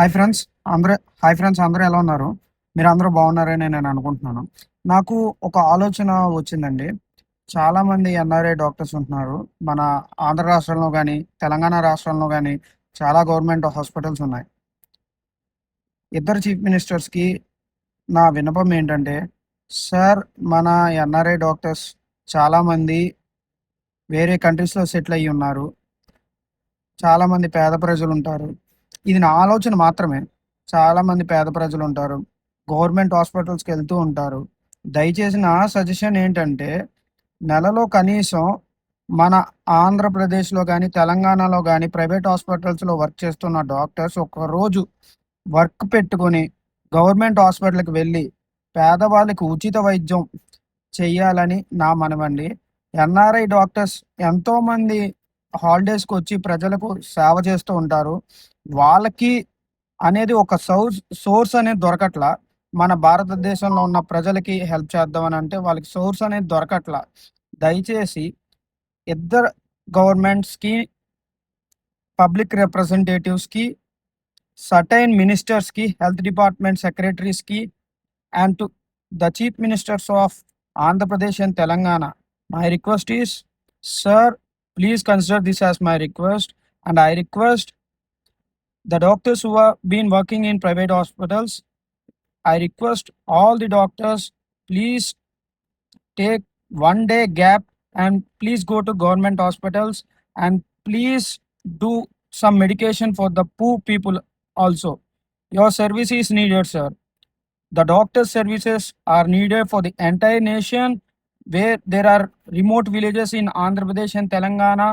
Hi friends అందరూ hi friends అందరూ ఎలా ఉన్నారు? మీరందరూ బాగున్నారని నేను అనుకుంటున్నాను. నాకు ఒక ఆలోచన వచ్చిందండి. చాలామంది ఎన్ఆర్ఐ డాక్టర్స్ ఉంటున్నారు. మన ఆంధ్ర రాష్ట్రంలో గాని, తెలంగాణ రాష్ట్రంలో గాని చాలా గవర్నమెంట్ హాస్పిటల్స్ ఉన్నాయి. ఇద్దరు చీఫ్ మినిస్టర్స్‌కి నా విన్నపం ఏంటంటే, సార్ మన ఎన్ఆర్ఐ డాక్టర్స్ చాలామంది వేరే కంట్రీస్‌లో సెటిల్ అయ్యి ఉన్నారు. చాలామంది పేద ప్రజలుంటారు. ఇది నా ఆలోచన మాత్రమే. చాలామంది పేద ప్రజలుంటారు. గవర్నమెంట్ హాస్పిటల్స్‌కెళ్తూ ఉంటారు. దయచేసి నా సజెషన్ ఏంటంటే, నెలలో కనీసం మన ఆంధ్రప్రదేశ్‌లో గాని, తెలంగాణలో గాని ప్రైవేట్ హాస్పిటల్స్‌లో వర్క్ చేస్తున్న డాక్టర్స్ ఒక్కరోజు వర్క్ పెట్టుకొని గవర్నమెంట్ హాస్పిటల్‌కి వెళ్ళి పేదవాళ్ళకి ఉచిత వైద్యం చెయ్యాలని నా మనవండి. ఎన్ఆర్ఐ డాక్టర్స్ ఎంతోమంది హాలిడేస్‌కొచ్చి ప్రజలకు సేవ చేస్తూ ఉంటారు. వాళ్ళకి అనేది ఒక సోర్స్ అనేది దొరకట్ల. మన భారతదేశంలో ఉన్న ప్రజలకి హెల్ప్ చేద్దామనంటే వాళ్ళకి సోర్స్ అనేది దొరకట్ల. దయచేసి ఇద్దరు గవర్నమెంట్స్‌కి, పబ్లిక్ రిప్రజెంటేటివ్స్‌కి, సర్టైన్ మినిస్టర్స్‌కి, హెల్త్ డిపార్ట్మెంట్ సెక్రటరీస్‌కి and to the chief ministers of Andhra Pradesh and Telangana. My request is, sir, please consider this as my request, and I request the doctors who have been working in private hospitals. I request all the doctors, please take 1 day gap and please go to government hospitals and please do some medication for the poor people also. Your service is needed, sir. The doctor services are needed for the entire nation where there are remote villages in Andhra Pradesh and Telangana